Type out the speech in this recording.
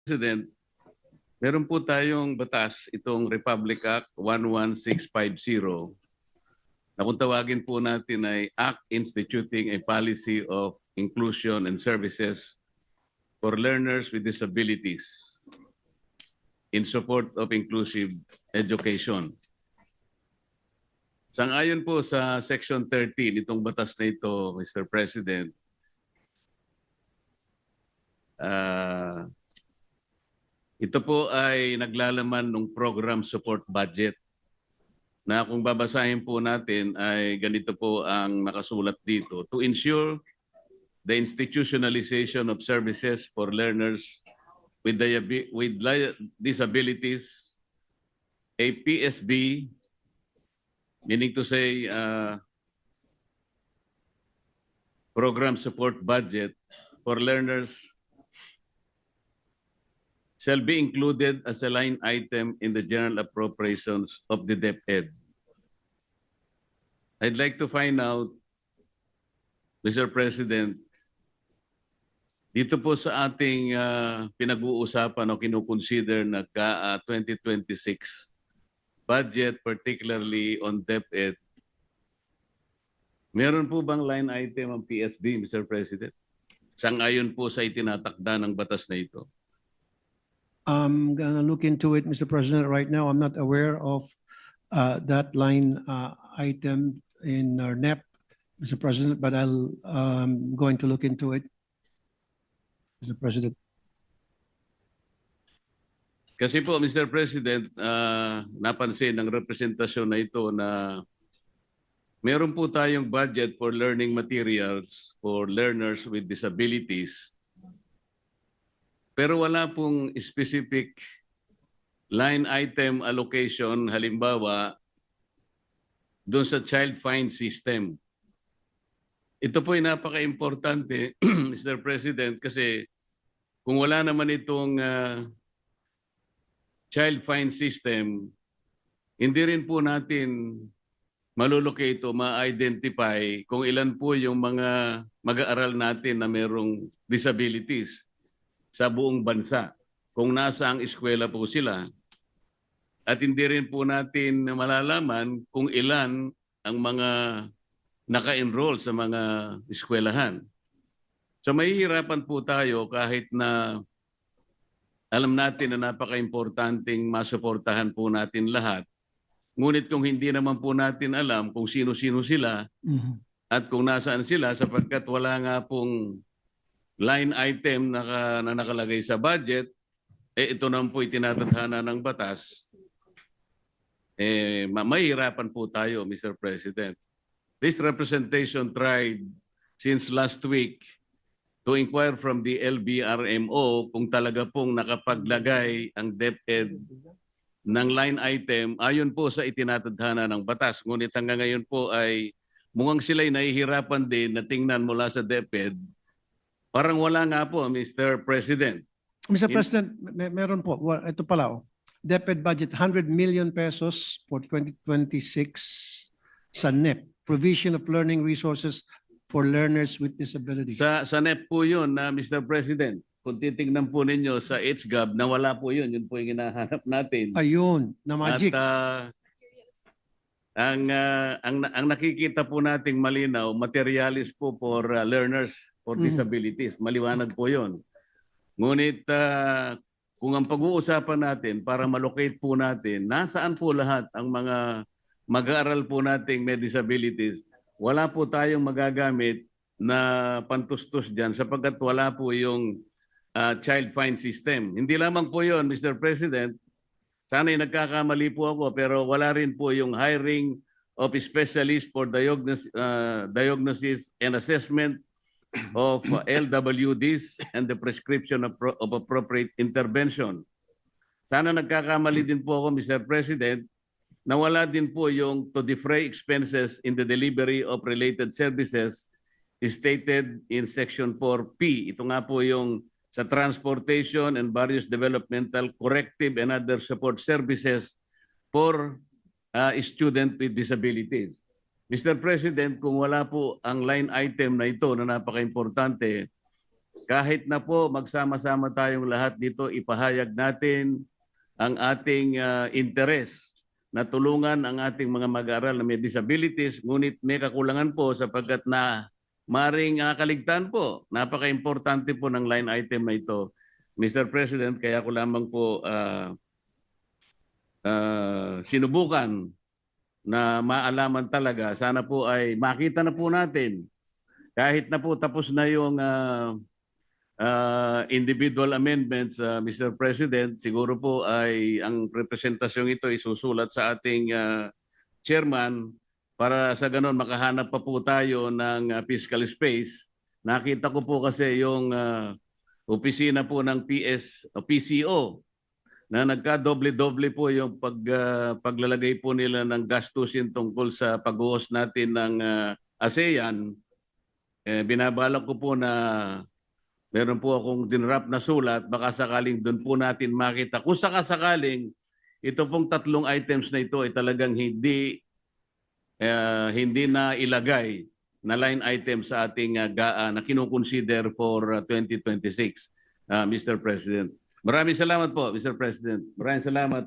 President, meron po tayong batas, itong Republic Act 11650, na kung tawagin po natin ay Act Instituting a Policy of Inclusion and Services for Learners with Disabilities in support of inclusive education. Sang-ayon po sa Section 13 itong batas na ito, Mr. President, ito po ay naglalaman ng program support budget na kung babasahin po natin ay ganito po ang nakasulat dito. To ensure the institutionalization of services for learners with disabilities, a PSB, meaning to say program support budget for learners shall be included as a line item in the general appropriations of the DepEd. I'd like to find out, Mr. President, dito po sa ating pinag-uusapan o kinukonsider na 2026 budget, particularly on DepEd, meron po bang line item ang PSB, Mr. President? Sang-ayon po sa itinatakda ng batas na ito. I'm gonna look into it, Mr. President. Right now, I'm not aware of that line item in our NEP, Mr. President, but I'm going to look into it, Mr. President. Kasi po, Mr. President, napansin ng representasyon na ito na meron po tayong budget for learning materials for learners with disabilities. Pero wala pong specific line item allocation, halimbawa, doon sa child fine system. Ito po ay napaka-importante, Mr. President, kasi kung wala naman itong child fine system, hindi rin po natin malulocate o ma-identify kung ilan po yung mga mag-aaral natin na merong disabilities sa buong bansa, kung nasa ang eskwela po sila. At hindi rin po natin malalaman kung ilan ang mga naka-enroll sa mga eskwelahan. So mahihirapan po tayo kahit na alam natin na napaka-importanting masuportahan po natin lahat. Ngunit kung hindi naman po natin alam kung sino-sino sila at kung nasaan sila, sapagkat wala nga pong line item na nakalagay sa budget, ito naman po itinatadhana ng batas, mahirapan po tayo, Mr. President. This representation tried since last week to inquire from the LBRMO kung talaga pong nakapaglagay ang DepEd ng line item ayon po sa itinatadhana ng batas. Ngunit hanggang ngayon po ay mukhang sila'y nahihirapan din na tingnan mula sa DepEd. Parang wala nga po, Mr. President. Mr. President, meron po. Ito pala, DepEd budget 100 million pesos for 2026 sa NEP, Provision of Learning Resources for Learners with Disabilities. Sa NEP po yun, Mr. President. Kung titignan po ninyo sa HGAB, nawala po yun. Yun po yung hinahanap natin. Ayun, na magic. At ang nakikita po nating malinaw, materialis po for learners for disabilities. Maliwanag po yun. Ngunit kung ang pag-uusapan natin para malocate po natin, nasaan po lahat ang mga mag-aaral po nating may disabilities, wala po tayong magagamit na pantustos dyan sapagkat wala po yung child fine system. Hindi lamang po yun, Mr. President, sana'y nagkakamali po ako, pero wala rin po yung hiring of specialists for diagnosis and assessment of LWDs and the prescription of appropriate intervention. Sana nagkakamali din po ako, Mr. President, na wala din po yung to defray expenses in the delivery of related services stated in Section 4P. Ito nga po yung sa transportation and various developmental, corrective and other support services for student with disabilities. Mr. President, kung wala po ang line item na ito na napaka-importante, kahit na po magsama-sama tayong lahat dito, ipahayag natin ang ating interes na tulungan ang ating mga mag-aaral na may disabilities, ngunit may kakulangan po sapagkat na maring kaligtaan po. Napaka-importante po ng line item na ito, Mr. President, kaya ko lamang po sinubukan na maalaman talaga. Sana po ay makita na po natin. Kahit na po tapos na yung individual amendments, Mr. President, siguro po ay ang representasyong ito isusulat sa ating chairman para sa ganon makahanap pa po tayo ng fiscal space. Nakita ko po kasi yung opisina po ng PCO na nagka-doble-doble po yung paglalagay po nila ng gastusin tungkol sa pag-uos natin ng ASEAN. Binabalak ko po na meron po akong dinrap na sulat, baka sakaling doon po natin makita. Kung sakasakaling ito pong tatlong items na ito ay talagang hindi na ilagay na line item sa ating GAA na kinukonsider for 2026, Mr. President. Maraming salamat po, Mr. President. Maraming salamat.